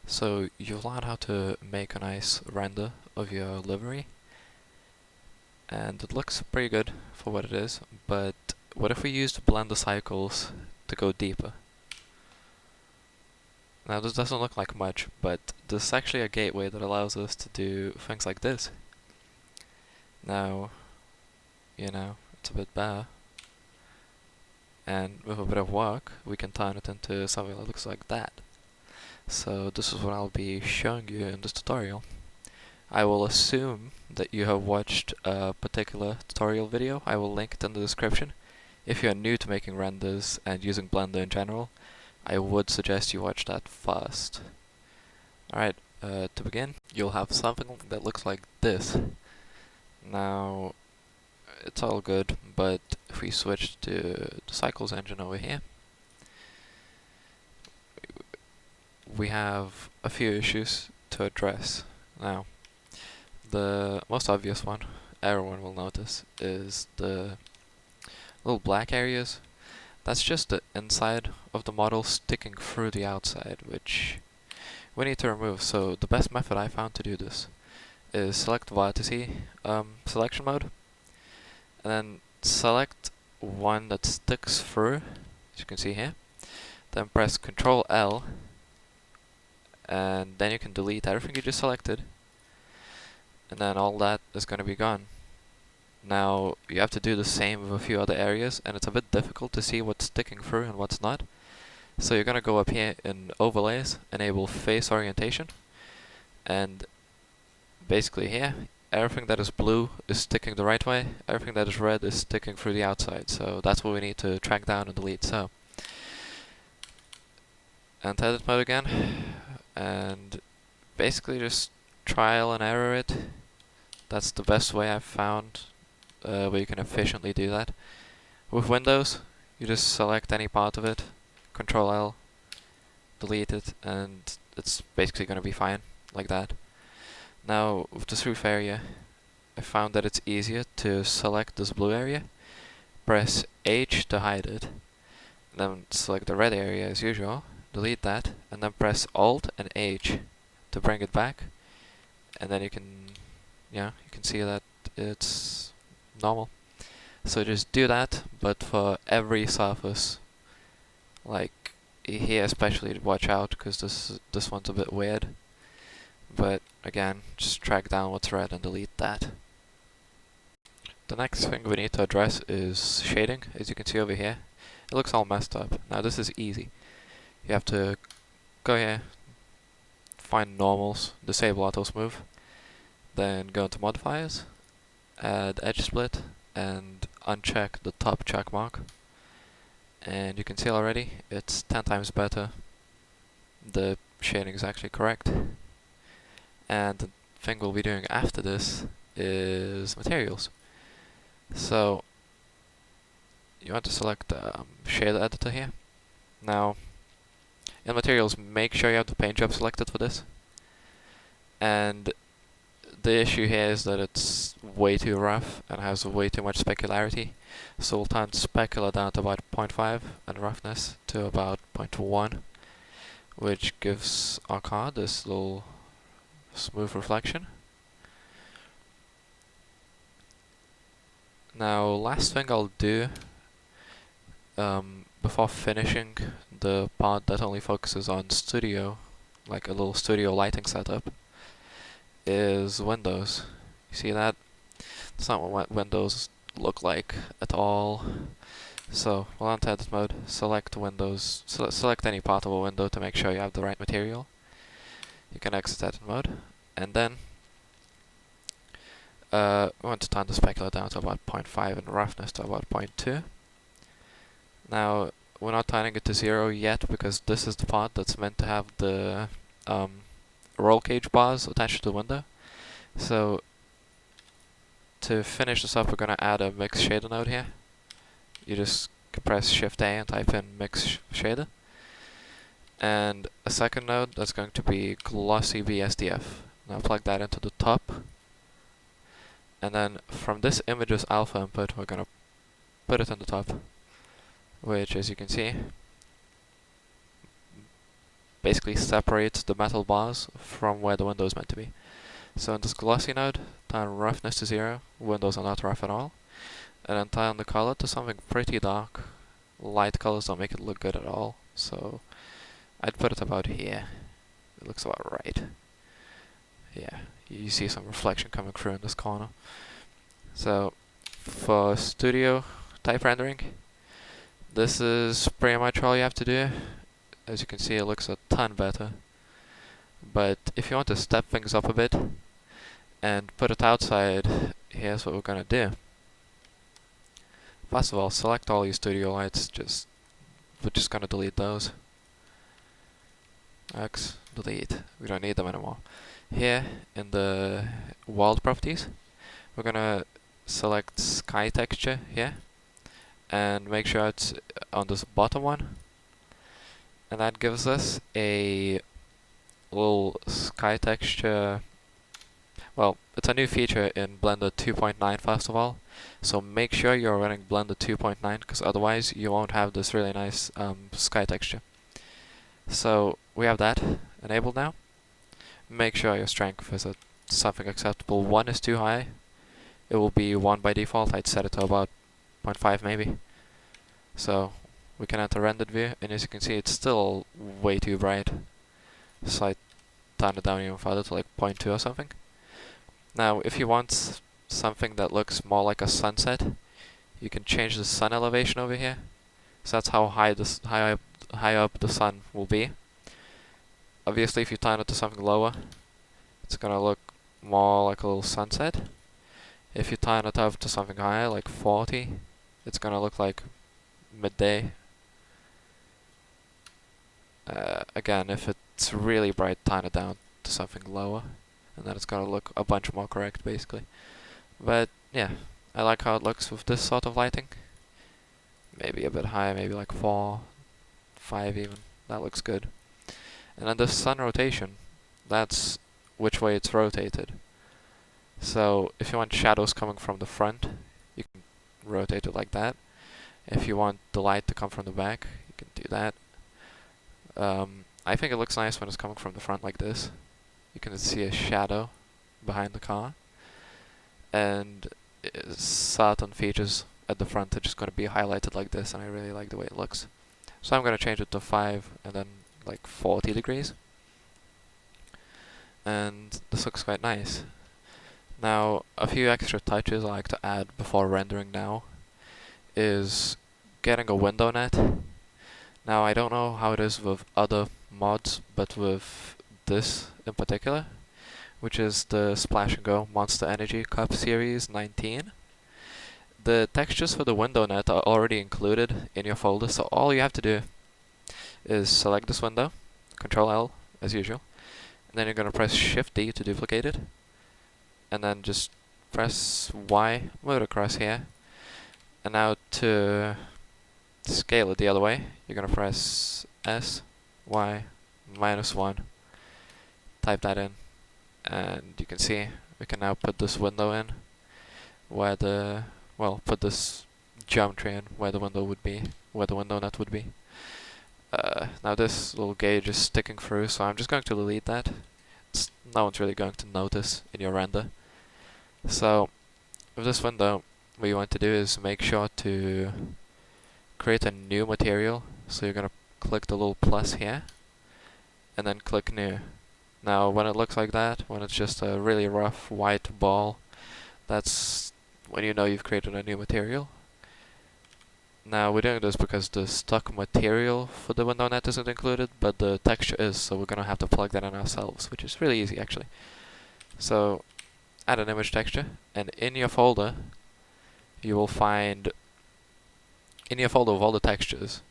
So you've learned how to make a nice render of your livery, and it looks pretty good for what it is, but what if we used blender cycles to go deeper? Now this doesn't look like much, but this is actually a gateway that allows us to do things like this. Now, it's a bit bare, and with a bit of work, we can turn it into something that looks like that. So this is what I'll be showing you in this tutorial. I will assume that you have watched a particular tutorial video. I will link it in the description. If you are new to making renders and using Blender in general, I would suggest you watch that first. Alright, to begin, you'll have something that looks like this. Now, it's all good, but if we switch to the Cycles engine over here, we have a few issues to address. Now, the most obvious one, everyone will notice, is the little black areas. That's just the inside of the model sticking through the outside, which we need to remove. So the best method I found to do this is select vertice selection mode, and then select one that sticks through, as you can see here. Then press Ctrl L, and then you can delete everything you just selected, and then all that is going to be gone. Now you have to do the same with a few other areas, and it's a bit difficult to see what's sticking through and what's not. So you're going to go up here in Overlays, enable Face Orientation, and basically here, everything that is blue is sticking the right way, everything that is red is sticking through the outside. So that's what we need to track down and delete. So, enter edit mode again, and basically just trial and error it. That's the best way I've found where you can efficiently do that. With Windows, you just select any part of it, Ctrl L, delete it, and it's basically going to be fine like that. Now with this roof area, I found that it's easier to select this blue area, press H to hide it, then select the red area as usual, delete that, and then press Alt and H to bring it back, and then you can see that it's normal. So just do that, but for every surface. Like here especially, watch out, because this one's a bit weird. But again, just track down what's red and delete that. The next thing we need to address is shading. As you can see over here, it looks all messed up. Now this is easy. You have to go here, find normals, disable auto smooth, then go into modifiers, add edge split, and uncheck the top check mark. And you can see already it's 10 times better. The shading is actually correct. And the thing we'll be doing after this is materials. So you want to select shader editor here. Now in materials, make sure you have the paint job selected for this. And the issue here is that it's way too rough and has way too much specularity. So we'll turn specular down to about 0.5 and roughness to about 0.1, which gives our car this little smooth reflection. Now last thing I'll do before finishing the part that only focuses on studio, like a little studio lighting setup, is windows. You see that? It's not what windows look like at all. So we'll enter edit mode, select windows, select any part of a window to make sure you have the right material. You can exit edit mode, and then we want to turn the specular down to about 0.5 and roughness to about 0.2. Now we're not turning it to 0 yet, because this is the part that's meant to have the roll cage bars attached to the window. So to finish this up, we're going to add a mix shader node here. You just press Shift A and type in mix shader, and a second node that's going to be glossy BSDF. Now plug that into the top, and then from this images alpha input, we're going to put it in the top, which, as you can see, basically separate the metal bars from where the window is meant to be. So in this glossy node, turn roughness to 0, windows are not rough at all, and then turn the color to something pretty dark. Light colors don't make it look good at all, so I'd put it about here. It looks about right. Yeah, you see some reflection coming through in this corner. So for studio type rendering, this is pretty much all you have to do. As you can see, it looks a ton better. But if you want to step things up a bit and put it outside, here's what we're gonna do. First of all, select all your studio lights, we're just gonna delete those. X, delete, we don't need them anymore. Here, in the world properties, we're gonna select sky texture here, and make sure it's on this bottom one. And that gives us a little sky texture. Well, it's a new feature in Blender 2.9 first of all, so make sure you're running Blender 2.9, because otherwise you won't have this really nice sky texture. So we have that enabled now. Make sure your strength is at something acceptable. 1 is too high. It will be 1 by default. I'd set it to about 0.5 maybe. So we can enter rendered view, and as you can see, it's still way too bright. So I turn it down even further to like 0.2 or something. Now, if you want something that looks more like a sunset, you can change the sun elevation over here. So that's how high high up the sun will be. Obviously, if you turn it to something lower, it's gonna look more like a little sunset. If you turn it up to something higher, like 40, it's gonna look like midday. Again, if it's really bright, turn it down to something lower, and then it's gonna look a bunch more correct, basically. But yeah, I like how it looks with this sort of lighting. Maybe a bit higher, maybe like 4, 5 even. That looks good. And then the sun rotation, that's which way it's rotated. So if you want shadows coming from the front, you can rotate it like that. If you want the light to come from the back, you can do that. I think it looks nice when it's coming from the front like this. You can see a shadow behind the car, and certain features at the front are just going to be highlighted like this, and I really like the way it looks. So I'm going to change it to 5 and then like 40 degrees. And this looks quite nice. Now, a few extra touches I like to add before rendering now is getting a window net. Now, I don't know how it is with other mods, but with this in particular, which is the Splash and Go Monster Energy Cup Series 19, the textures for the window net are already included in your folder, so all you have to do is select this window, Control L as usual, and then you're going to press Shift D to duplicate it, and then just press Y, move it across here, and now to scale it the other way, you're going to press S, Y, -1, type that in, and you can see we can now put this window in where put this geometry in where the window would be, where the window net would be. Now this little gauge is sticking through, so I'm just going to delete that. No one's really going to notice in your render. So with this window, what you want to do is make sure to create a new material. So you're going to click the little plus here, and then click new. Now when it looks like that, when it's just a really rough white ball, that's when you know you've created a new material. Now we're doing this because the stock material for the window net isn't included, but the texture is, so we're gonna have to plug that in ourselves, which is really easy actually. So add an image texture, and in your folder you will find, in your folder with all the textures,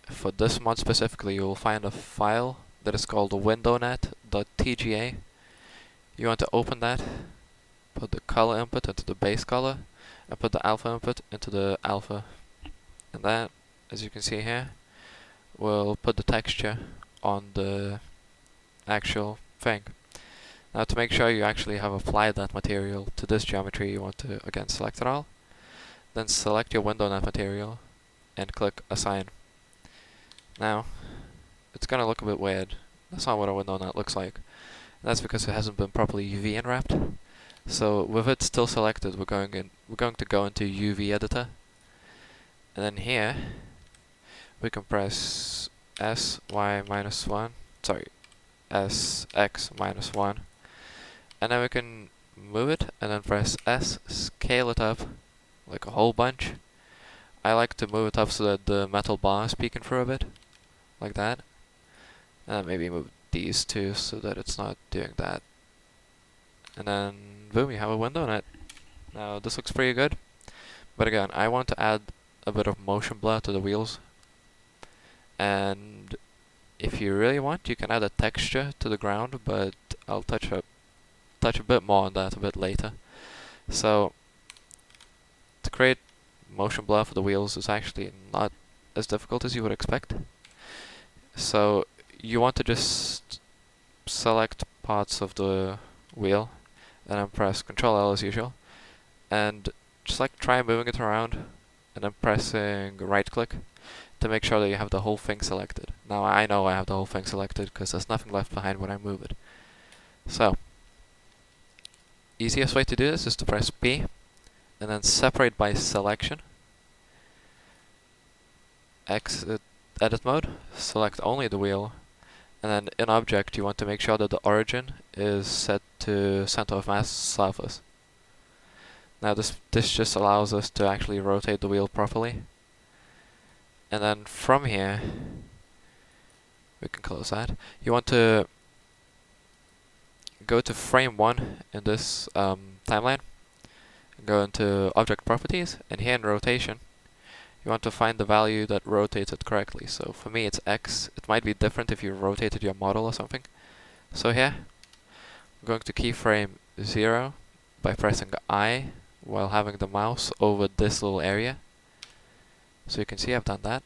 for this mod specifically, you will find a file that is called windownet.tga. You want to open that, put the color input into the base color, and put the alpha input into the alpha. And that, as you can see here, will put the texture on the actual thing. Now to make sure you actually have applied that material to this geometry, you want to again select it all, then select your window net material and click assign. Now, it's gonna look a bit weird. That's not what a window nut looks like. And that's because it hasn't been properly UV unwrapped. So with it still selected, we're going to go into UV editor, and then here we can press S, Y minus 1, sorry, S, X minus 1, and then we can move it, and then press S, scale it up, like a whole bunch. I like to move it up so that the metal bar is peeking through a bit, like that. And maybe move these two so that it's not doing that. And then, boom, you have a window nut. Now, this looks pretty good. But again, I want to add a bit of motion blur to the wheels. And if you really want, you can add a texture to the ground, but I'll touch a bit more on that a bit later. So, to create motion blur for the wheels is actually not as difficult as you would expect. So, you want to just select parts of the wheel, and then press Ctrl L as usual, and just like try moving it around, and then pressing right click to make sure that you have the whole thing selected. Now I know I have the whole thing selected because there's nothing left behind when I move it. So, easiest way to do this is to press P, and then separate by selection, exit edit mode, select only the wheel, and then in object you want to make sure that the origin is set to center of mass surface. Now this just allows us to actually rotate the wheel properly. And then from here, we can close that. You want to go to frame 1 in this timeline, go into object properties, and here in rotation, you want to find the value that rotates it correctly. So for me it's X. It might be different if you rotated your model or something. So here, I'm going to keyframe 0 by pressing I while having the mouse over this little area. So you can see I've done that.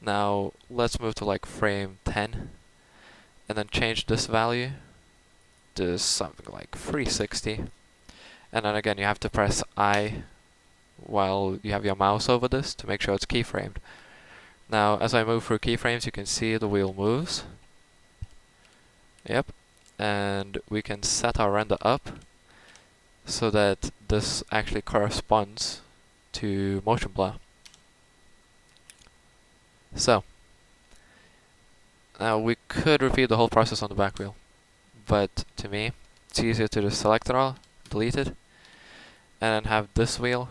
Now let's move to like frame 10 and then change this value to something like 360. And then again you have to press I while you have your mouse over this to make sure it's keyframed. Now as I move through keyframes you can see the wheel moves. Yep. And we can set our render up so that this actually corresponds to motion blur. So, now we could repeat the whole process on the back wheel, but to me it's easier to just select it all, delete it, and then have this wheel,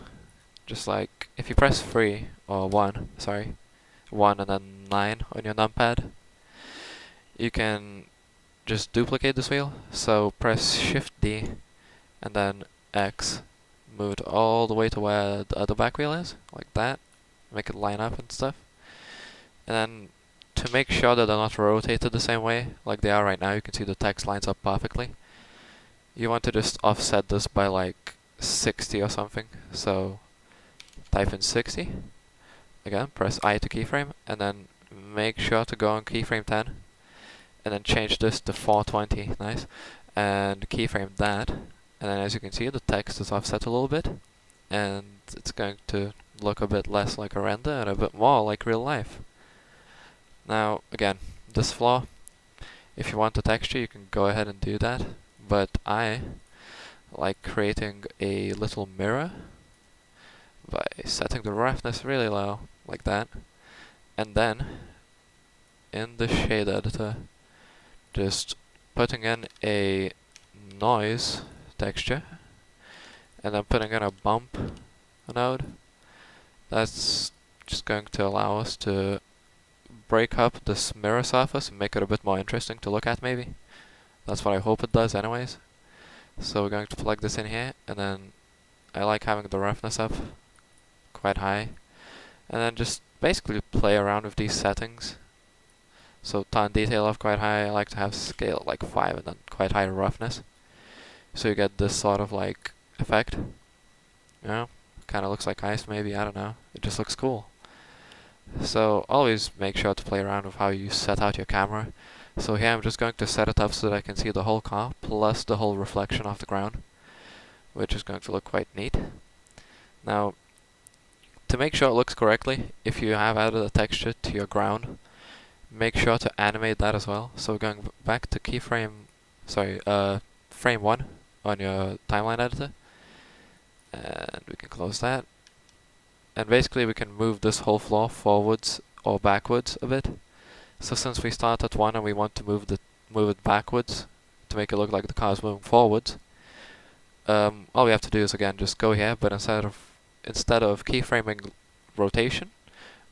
just like if you press 3 or 1 and then 9 on your numpad, you can just duplicate this wheel. So press Shift D and then X, move it all the way to where the other back wheel is, like that, make it line up and stuff. And then to make sure that they're not rotated the same way like they are right now, you can see the text lines up perfectly. You want to just offset this by like 60 or something. So type in 60, again press I to keyframe, and then make sure to go on keyframe 10, and then change this to 420, nice, and keyframe that, and then as you can see the text is offset a little bit, and it's going to look a bit less like a render and a bit more like real life. Now again, this flaw, if you want the texture you can go ahead and do that, but I like creating a little mirror by setting the roughness really low, like that, and then in the shade editor just putting in a noise texture, and then putting in a bump node. That's just going to allow us to break up this mirror surface and make it a bit more interesting to look at, maybe. That's what I hope it does anyways. So we're going to plug this in here, and then I like having the roughness up quite high, and then just basically play around with these settings. So turn detail off quite high. I like to have scale like 5 and then quite high roughness, so you get this sort of like effect. You know, kind of looks like ice maybe, I don't know, it just looks cool. So always make sure to play around with how you set out your camera. So here I'm just going to set it up so that I can see the whole car plus the whole reflection off the ground, which is going to look quite neat. Now, to make sure it looks correctly, if you have added a texture to your ground, make sure to animate that as well. So we're going back to frame 1 on your timeline editor, and we can close that. And basically we can move this whole floor forwards or backwards a bit. So since we start at 1 and we want to move it backwards to make it look like the car is moving forwards, all we have to do is again just go here, but instead of keyframing rotation,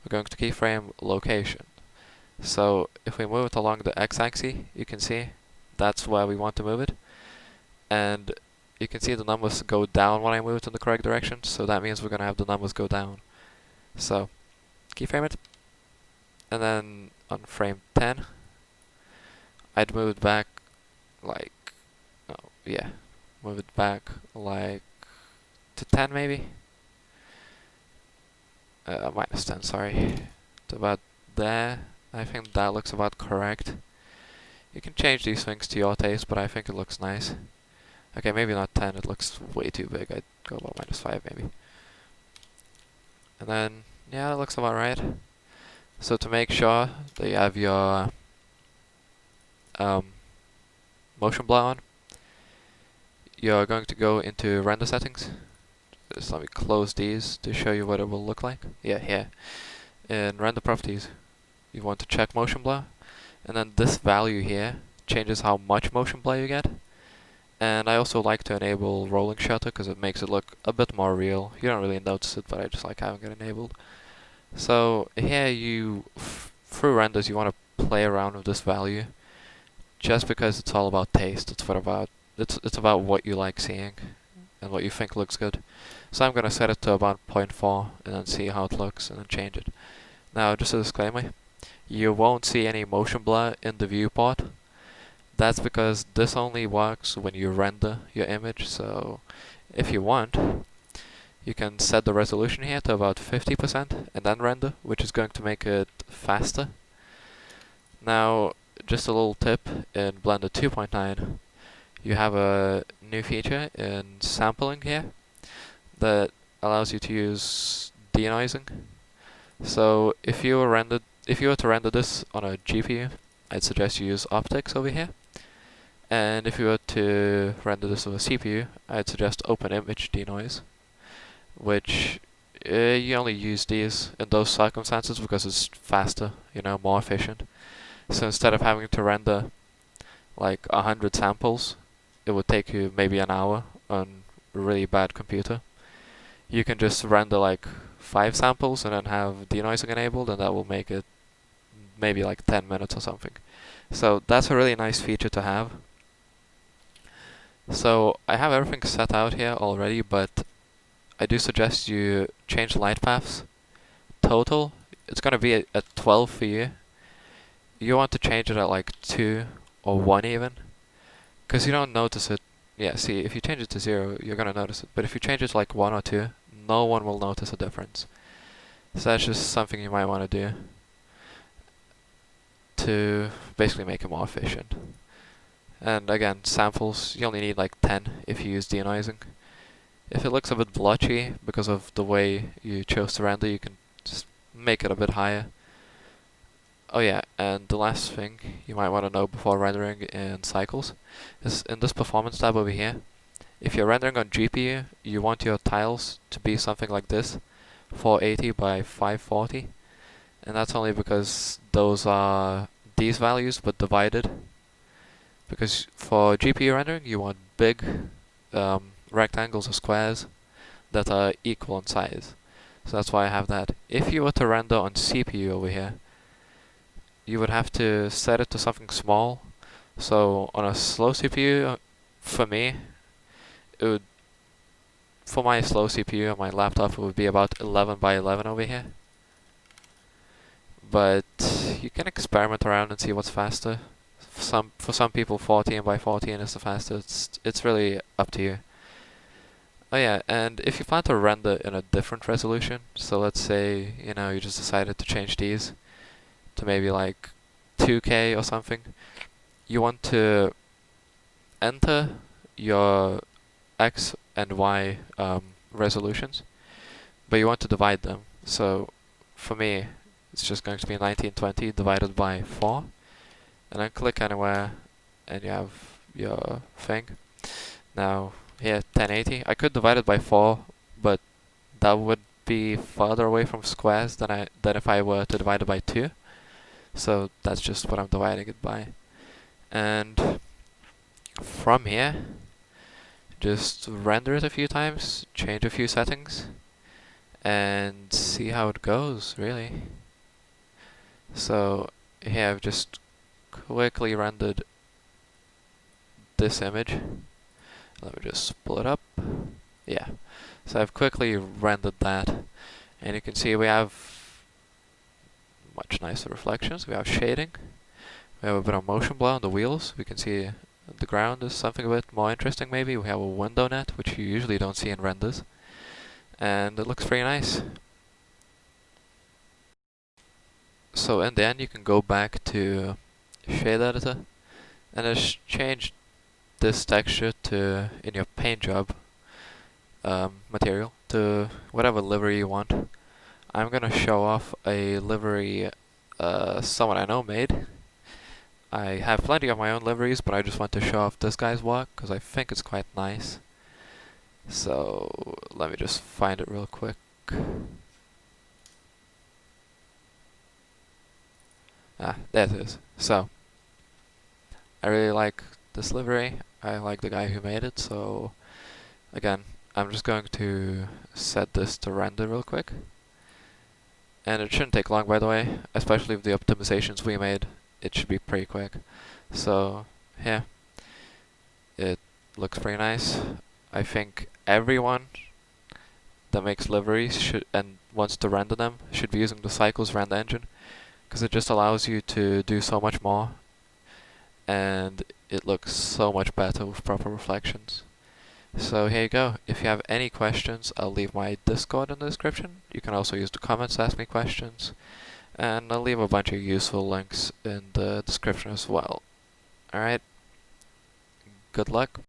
we're going to keyframe location. So if we move it along the x-axis, you can see that's where we want to move it. And you can see the numbers go down when I move it in the correct direction, so that means we're going to have the numbers go down. So keyframe it, and then on frame 10, I'd move it back like, move it back like to 10 maybe. Minus 10, sorry. To about there. I think that looks about correct. You can change these things to your taste, but I think it looks nice. Okay, maybe not 10, it looks way too big. I'd go about minus 5 maybe. And then, yeah, that looks about right. So to make sure that you have your motion blur on, you're going to go into render settings. Just let me close these to show you what it will look like. Yeah, here. In render properties, you want to check motion blur, and then this value here changes how much motion blur you get. And I also like to enable rolling shutter because it makes it look a bit more real. You don't really notice it, but I just like having it enabled. So here through renders you want to play around with this value, just because it's all about taste. It's about what you like seeing and what you think looks good. So I'm gonna set it to about 0.4 and then see how it looks and then change it. Now, just a disclaimer, you won't see any motion blur in the viewport. That's because this only works when you render your image. So if you want, you can set the resolution here to about 50% and then render, which is going to make it faster. Now, just a little tip, in Blender 2.9, you have a new feature in sampling here that allows you to use denoising. So if you were to render this on a GPU, I'd suggest you use optics over here. And if you were to render this with a CPU, I'd suggest open image denoise, which you only use these in those circumstances because it's faster, more efficient. So instead of having to render like 100 samples, it would take you maybe an hour on a really bad computer. You can just render like 5 samples and then have denoising enabled, and that will make it maybe like 10 minutes or something. So that's a really nice feature to have. So I have everything set out here already, but I do suggest you change light paths. Total, it's going to be at 12 for you. You want to change it at like 2 or 1 even, because you don't notice it. Yeah, see, if you change it to 0, you're going to notice it. But if you change it to like 1 or 2, no one will notice a difference. So that's just something you might want to do to basically make it more efficient. And again, samples, you only need like 10 if you use denoising. If it looks a bit blotchy because of the way you chose to render, you can just make it a bit higher. Oh yeah, and the last thing you might want to know before rendering in cycles is in this performance tab over here. If you're rendering on GPU, you want your tiles to be something like this, 480 by 540. And that's only because those are these values but divided. Because for GPU rendering, you want big rectangles or squares that are equal in size. So that's why I have that. If you were to render on CPU over here, you would have to set it to something small. So on a slow CPU, for me, for my slow CPU on my laptop, it would be about 11 by 11 over here. But you can experiment around and see what's faster. For some people, 14 by 14 is the fastest. It's really up to you. Oh yeah, and if you plan to render in a different resolution, so let's say, you just decided to change these to maybe like 2K or something, you want to enter your X and Y resolutions, but you want to divide them. So for me, it's just going to be 1920 divided by 4. And then click anywhere and you have your thing. Now here 1080. I could divide it by 4, but that would be farther away from squares than if I were to divide it by 2. So that's just what I'm dividing it by. And from here, just render it a few times, change a few settings, and see how it goes, really. So here I've just quickly rendered this image. Let me just pull it up. Yeah. So I've quickly rendered that, and you can see we have much nicer reflections. We have shading. We have a bit of motion blur on the wheels. We can see the ground is something a bit more interesting maybe. We have a window net, which you usually don't see in renders. And it looks pretty nice. So in the end you can go back to Shade Editor and just change this texture to, in your paint job material, to whatever livery you want. I'm gonna show off a livery someone I know made. I have plenty of my own liveries, but I just want to show off this guy's work because I think it's quite nice. So let me just find it real quick. Ah, there it is. So I really like this livery. I like the guy who made it, so again, I'm just going to set this to render real quick. And it shouldn't take long, by the way, especially with the optimizations we made. It should be pretty quick. So yeah, it looks pretty nice. I think everyone that makes liveries should and wants to render them should be using the Cycles render engine, because it just allows you to do so much more, and it looks so much better with proper reflections. So here you go. If you have any questions, I'll leave my Discord in the description. You can also use the comments to ask me questions. And I'll leave a bunch of useful links in the description as well. Alright, good luck.